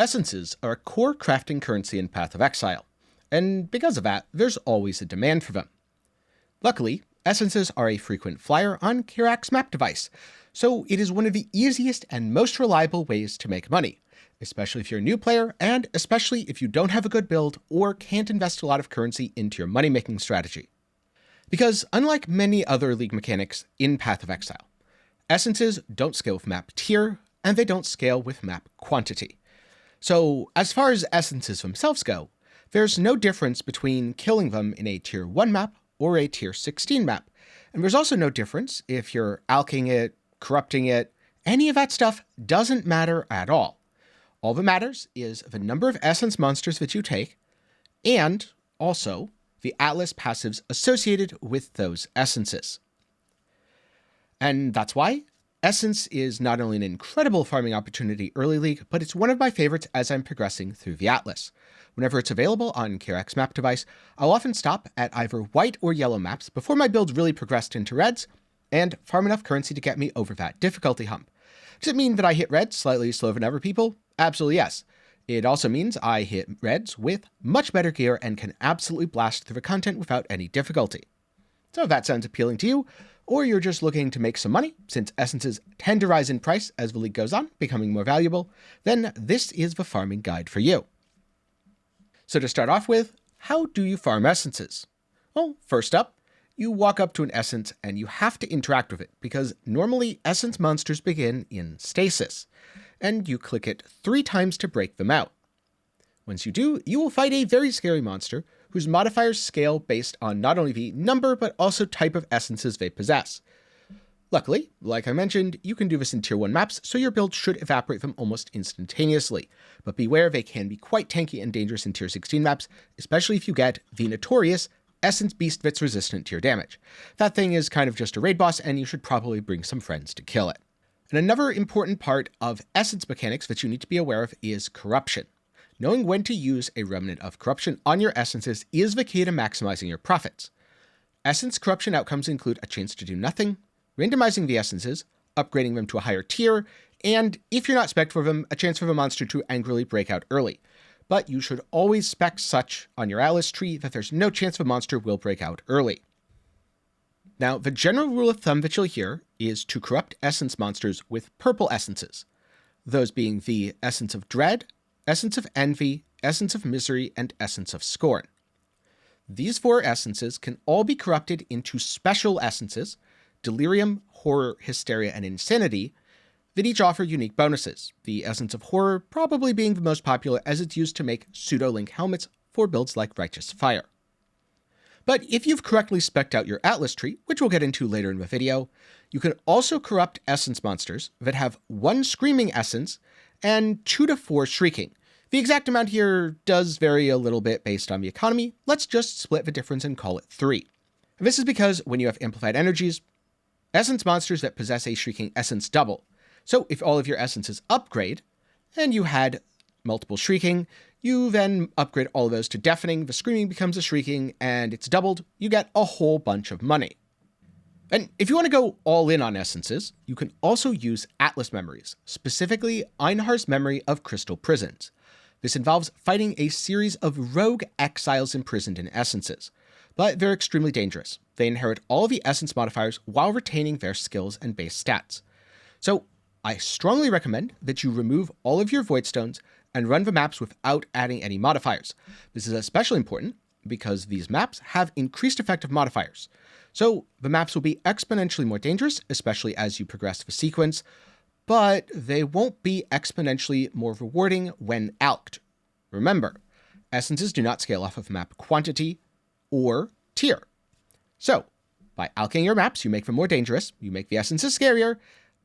Essences are a core crafting currency in Path of Exile, and because of that, there's always a demand for them. Luckily, essences are a frequent flyer on Kirak's map device, so it is one of the easiest and most reliable ways to make money, especially if you're a new player and especially if you don't have a good build or can't invest a lot of currency into your money-making strategy. Because unlike many other League mechanics in Path of Exile, essences don't scale with map tier, and they don't scale with map quantity. So as far as essences themselves go, there's no difference between killing them in a tier 1 map or a tier 16 map. And there's also no difference if you're alking it, corrupting it, any of that stuff doesn't matter at all. All that matters is the number of essence monsters that you take, and also the Atlas passives associated with those essences. And that's why Essence is not only an incredible farming opportunity early League, but it's one of my favorites as I'm progressing through the Atlas. Whenever it's available on Kirak's map device, I'll often stop at either white or yellow maps before my build really progressed into reds, and farm enough currency to get me over that difficulty hump. Does it mean that I hit reds slightly slower than other people? Absolutely yes. It also means I hit reds with much better gear and can absolutely blast through the content without any difficulty. So if that sounds appealing to you, or you're just looking to make some money, since essences tend to rise in price as the league goes on, becoming more valuable, then this is the farming guide for you. So to start off with, how do you farm essences? Well, first up, you walk up to an essence and you have to interact with it, because normally essence monsters begin in stasis, and you click it 3 times to break them out. Once you do, you will fight a very scary monster whose modifiers scale based on not only the number, but also type of essences they possess. Luckily, like I mentioned, you can do this in tier 1 maps, so your build should evaporate them almost instantaneously. But beware, they can be quite tanky and dangerous in tier 16 maps, especially if you get the notorious Essence Beast that's resistant to your damage. That thing is kind of just a raid boss, and you should probably bring some friends to kill it. And another important part of Essence mechanics that you need to be aware of is corruption. Knowing when to use a remnant of corruption on your essences is the key to maximizing your profits. Essence corruption outcomes include a chance to do nothing, randomizing the essences, upgrading them to a higher tier, and if you're not spec'd for them, a chance for the monster to angrily break out early. But you should always spec such on your Atlas tree that there's no chance the monster will break out early. Now, the general rule of thumb that you'll hear is to corrupt essence monsters with purple essences, those being the Essence of Dread, Essence of Envy, Essence of Misery, and Essence of Scorn. These 4 essences can all be corrupted into special essences, Delirium, Horror, Hysteria, and Insanity, that each offer unique bonuses, the Essence of Horror probably being the most popular as it's used to make pseudo-link helmets for builds like Righteous Fire. But if you've correctly spec'd out your Atlas tree, which we'll get into later in the video, you can also corrupt essence monsters that have 1 Screaming Essence and 2 to 4 Shrieking. The exact amount here does vary a little bit based on the economy. Let's just split the difference and call it 3. This is because when you have amplified energies, essence monsters that possess a Shrieking Essence double. So if all of your essences upgrade, and you had multiple Shrieking, you then upgrade all of those to Deafening, the Screaming becomes a Shrieking, and it's doubled, you get a whole bunch of money. And if you want to go all in on essences, you can also use Atlas memories, specifically Einhar's memory of Crystal Prisons. This involves fighting a series of rogue exiles imprisoned in essences, but they're extremely dangerous. They inherit all of the essence modifiers while retaining their skills and base stats. So I strongly recommend that you remove all of your Void Stones and run the maps without adding any modifiers. This is especially important because these maps have increased effective modifiers. So the maps will be exponentially more dangerous, especially as you progress the sequence, but they won't be exponentially more rewarding when alked. Remember, essences do not scale off of map quantity or tier. So, by alking your maps, you make them more dangerous, you make the essences scarier,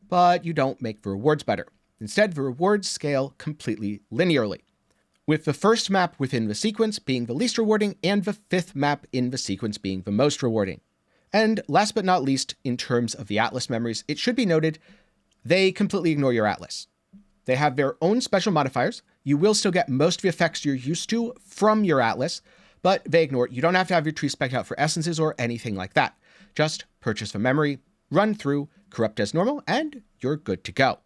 but you don't make the rewards better. Instead, the rewards scale completely linearly, with the first map within the sequence being the least rewarding and the 5th map in the sequence being the most rewarding. And last but not least, in terms of the Atlas memories, it should be noted they completely ignore your Atlas. They have their own special modifiers. You will still get most of the effects you're used to from your Atlas, but they ignore it. You don't have to have your tree spec'd out for essences or anything like that. Just purchase the memory, run through, corrupt as normal, and you're good to go.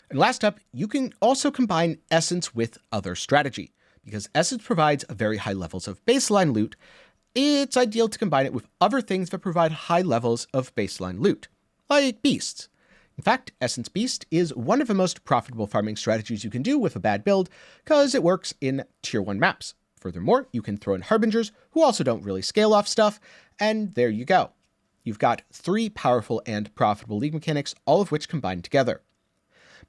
And last up, you can also combine Essence with other strategy. Because Essence provides very high levels of baseline loot, it's ideal to combine it with other things that provide high levels of baseline loot, like Beasts. In fact, Essence Beast is one of the most profitable farming strategies you can do with a bad build, because it works in Tier 1 maps. Furthermore, you can throw in Harbingers, who also don't really scale off stuff, and there you go. You've got 3 powerful and profitable League mechanics, all of which combine together.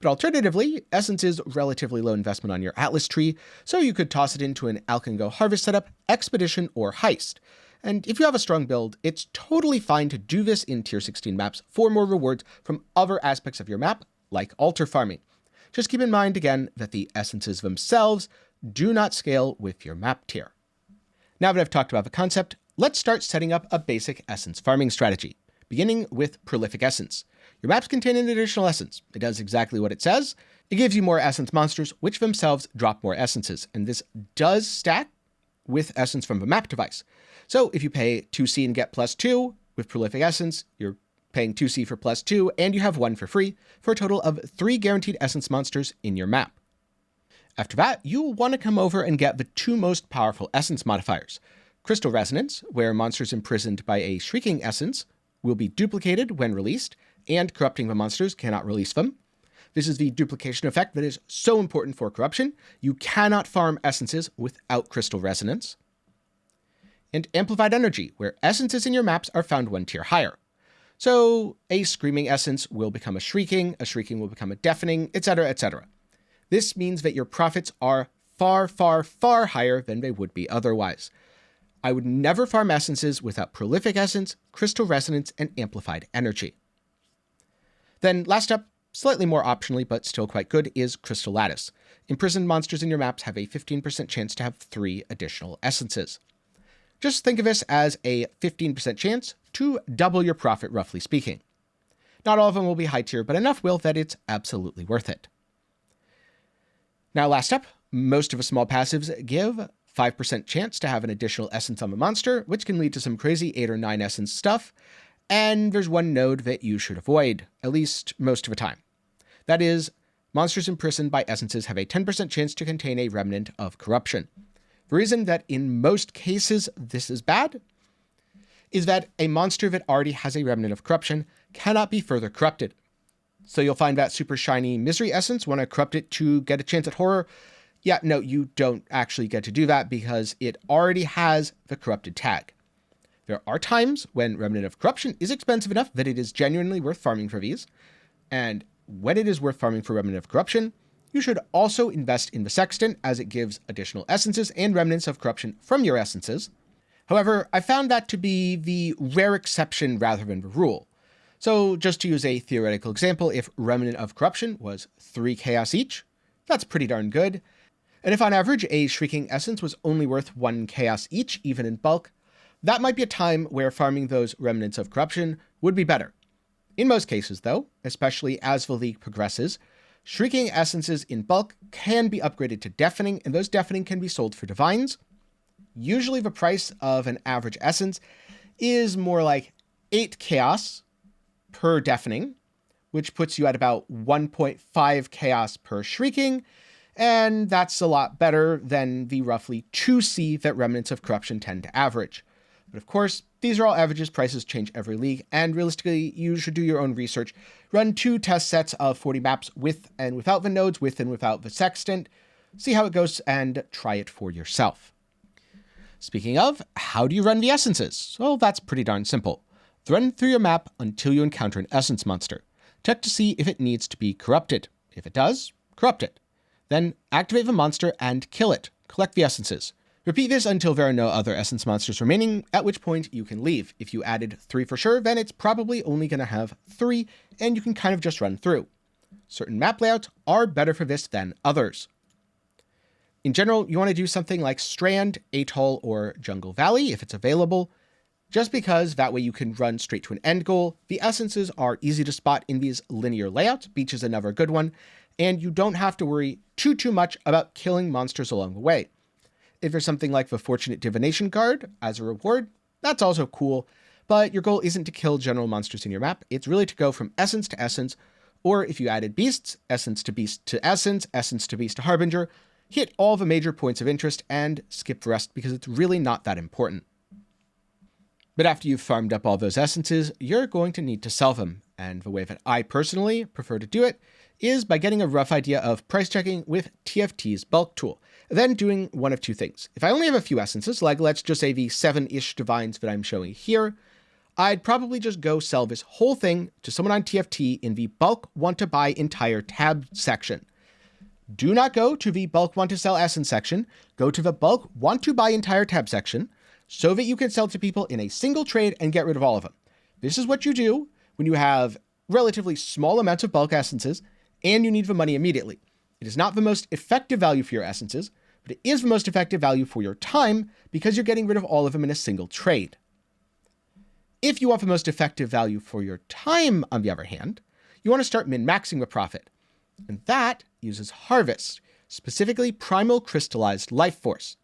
But alternatively, Essence is relatively low investment on your Atlas tree, so you could toss it into an Alkengo Harvest setup, Expedition, or Heist. And if you have a strong build, it's totally fine to do this in Tier 16 maps for more rewards from other aspects of your map, like altar farming. Just keep in mind, again, that the essences themselves do not scale with your map tier. Now that I've talked about the concept, let's start setting up a basic essence farming strategy, beginning with Prolific Essence. Your maps contain an additional essence. It does exactly what it says. It gives you more essence monsters, which themselves drop more essences, and this does stack with essence from the map device. So if you pay 2C and get +2 with Prolific Essence, you're paying 2C for +2, and you have 1 for free, for a total of 3 guaranteed essence monsters in your map. After that, you'll want to come over and get the 2 most powerful essence modifiers. Crystal Resonance, where monsters imprisoned by a Shrieking Essence will be duplicated when released, and corrupting the monsters cannot release them. This is the duplication effect that is so important for corruption. You cannot farm essences without Crystal Resonance. And Amplified Energy, where essences in your maps are found 1 tier higher. So a Screaming Essence will become a Shrieking will become a Deafening, etc., etc. This means that your profits are far, far, far higher than they would be otherwise. I would never farm essences without Prolific Essence, Crystal Resonance, and Amplified Energy. Then last up, slightly more optionally but still quite good, is Crystal Lattice. Imprisoned monsters in your maps have a 15% chance to have 3 additional essences. Just think of this as a 15% chance to double your profit, roughly speaking. Not all of them will be high tier, but enough will that it's absolutely worth it. Now last up, most of the small passives give 5% chance to have an additional essence on the monster, which can lead to some crazy 8 or 9 essence stuff, and there's one node that you should avoid, at least most of the time. That is, monsters imprisoned by essences have a 10% chance to contain a remnant of corruption. The reason that in most cases this is bad is that a monster that already has a remnant of corruption cannot be further corrupted. So you'll find that super shiny Misery Essence, want to corrupt it to get a chance at horror. Yeah, no, you don't actually get to do that because it already has the corrupted tag. There are times when Remnant of Corruption is expensive enough that it is genuinely worth farming for these. And when it is worth farming for Remnant of Corruption, you should also invest in the Sextant, as it gives additional essences and remnants of corruption from your essences. However, I found that to be the rare exception rather than the rule. So just to use a theoretical example, if Remnant of Corruption was 3 chaos each, that's pretty darn good. And if on average a Shrieking Essence was only worth 1 chaos each, even in bulk, that might be a time where farming those remnants of corruption would be better. In most cases, though, especially as the league progresses, Shrieking Essences in bulk can be upgraded to Deafening, and those Deafening can be sold for Divines. Usually the price of an average Essence is more like 8 chaos per Deafening, which puts you at about 1.5 chaos per Shrieking, and that's a lot better than the roughly 2C that Remnants of Corruption tend to average. But of course, these are all averages, prices change every league, and realistically, you should do your own research. Run 2 test sets of 40 maps with and without the nodes, with and without the Sextant, see how it goes, and try it for yourself. Speaking of, how do you run the essences? Well, that's pretty darn simple. Run through your map until you encounter an essence monster. Check to see if it needs to be corrupted. If it does, corrupt it. Then activate the monster and kill it. Collect the essences. Repeat this until there are no other essence monsters remaining, at which point you can leave. If you added 3 for sure, then it's probably only going to have 3, and you can kind of just run through. Certain map layouts are better for this than others. In general, you want to do something like Strand, Atoll, or Jungle Valley if it's available, just because that way you can run straight to an end goal. The essences are easy to spot in these linear layouts. Beach is another good one, and you don't have to worry too much about killing monsters along the way. If there's something like the Fortunate Divination Guard as a reward, that's also cool, but your goal isn't to kill general monsters in your map. It's really to go from essence to essence, Or if you added beasts, essence to beast to essence to beast to harbinger, hit all the major points of interest and skip the rest because it's really not that important. But after you've farmed up all those essences, you're going to need to sell them. And the way that I personally prefer to do it is by getting a rough idea of price checking with TFT's bulk tool, then doing one of two things. If I only have a few essences, like let's just say the 7-ish divines that I'm showing here, I'd probably just go sell this whole thing to someone on TFT in the bulk want to buy entire tab section. Do not go to the bulk want to sell essence section, go to the bulk want to buy entire tab section so that you can sell to people in a single trade and get rid of all of them. This is what you do when you have relatively small amounts of bulk essences and you need the money immediately. It is not the most effective value for your essences, but it is the most effective value for your time because you're getting rid of all of them in a single trade. If you want the most effective value for your time, on the other hand, you want to start min-maxing the profit. And that uses Harvest, specifically Primal Crystallized Life Force.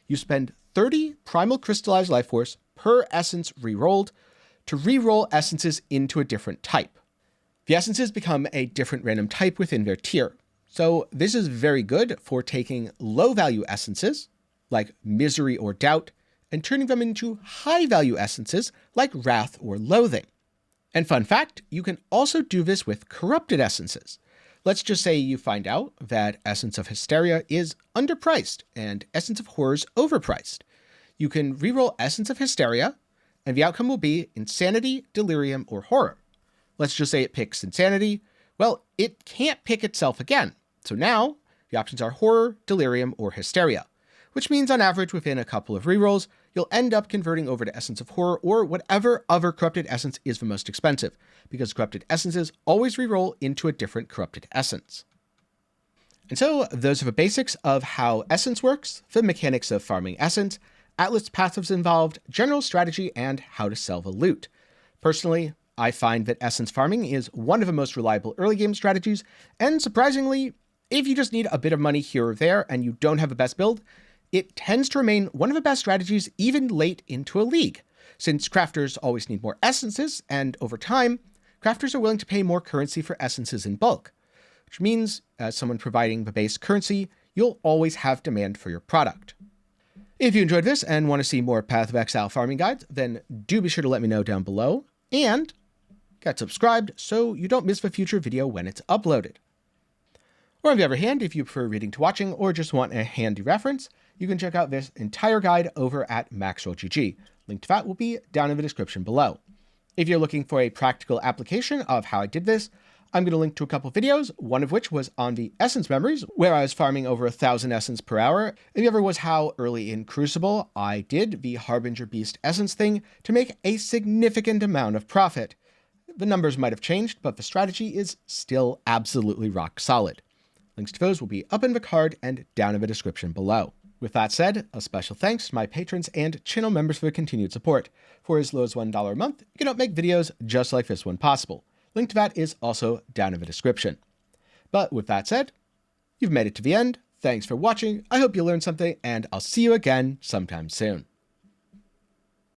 You spend 30 Primal Crystallized Life Force per essence rerolled to reroll essences into a different type. The essences become a different random type within their tier. So this is very good for taking low-value essences, like Misery or Doubt, and turning them into high-value essences like Wrath or Loathing. And fun fact, you can also do this with corrupted essences. Let's just say you find out that Essence of Hysteria is underpriced and Essence of Horror is overpriced. You can reroll Essence of Hysteria, and the outcome will be Insanity, Delirium, or Horror. Let's just say it picks Insanity. Well, it can't pick itself again. So now the options are Horror, Delirium, or Hysteria, which means on average within a couple of rerolls, you'll end up converting over to Essence of Horror or whatever other corrupted essence is the most expensive, because corrupted essences always reroll into a different corrupted essence. And so those are the basics of how essence works, the mechanics of farming essence, Atlas passives involved, general strategy, and how to sell the loot. Personally, I find that essence farming is one of the most reliable early game strategies, and surprisingly, if you just need a bit of money here or there and you don't have the best build, it tends to remain one of the best strategies even late into a league, since crafters always need more essences, and over time, crafters are willing to pay more currency for essences in bulk, which means, as someone providing the base currency, you'll always have demand for your product. If you enjoyed this and want to see more Path of Exile farming guides, then do be sure to let me know down below, and get subscribed so you don't miss the future video when it's uploaded. Or on the other hand, if you prefer reading to watching or just want a handy reference, you can check out this entire guide over at MaxRollGG. Link to that will be down in the description below. If you're looking for a practical application of how I did this, I'm going to link to a couple videos, one of which was on the Essence Memories, where I was farming over 1,000 Essence per hour, and the other was how early in Crucible I did the Harbinger Beast Essence thing to make a significant amount of profit. The numbers might have changed, but the strategy is still absolutely rock solid. Links to those will be up in the card and down in the description below. With that said, a special thanks to my patrons and channel members for their continued support. For as low as $1 a month, you can help make videos just like this one possible. Link to that is also down in the description. But with that said, you've made it to the end. Thanks for watching. I hope you learned something, and I'll see you again sometime soon.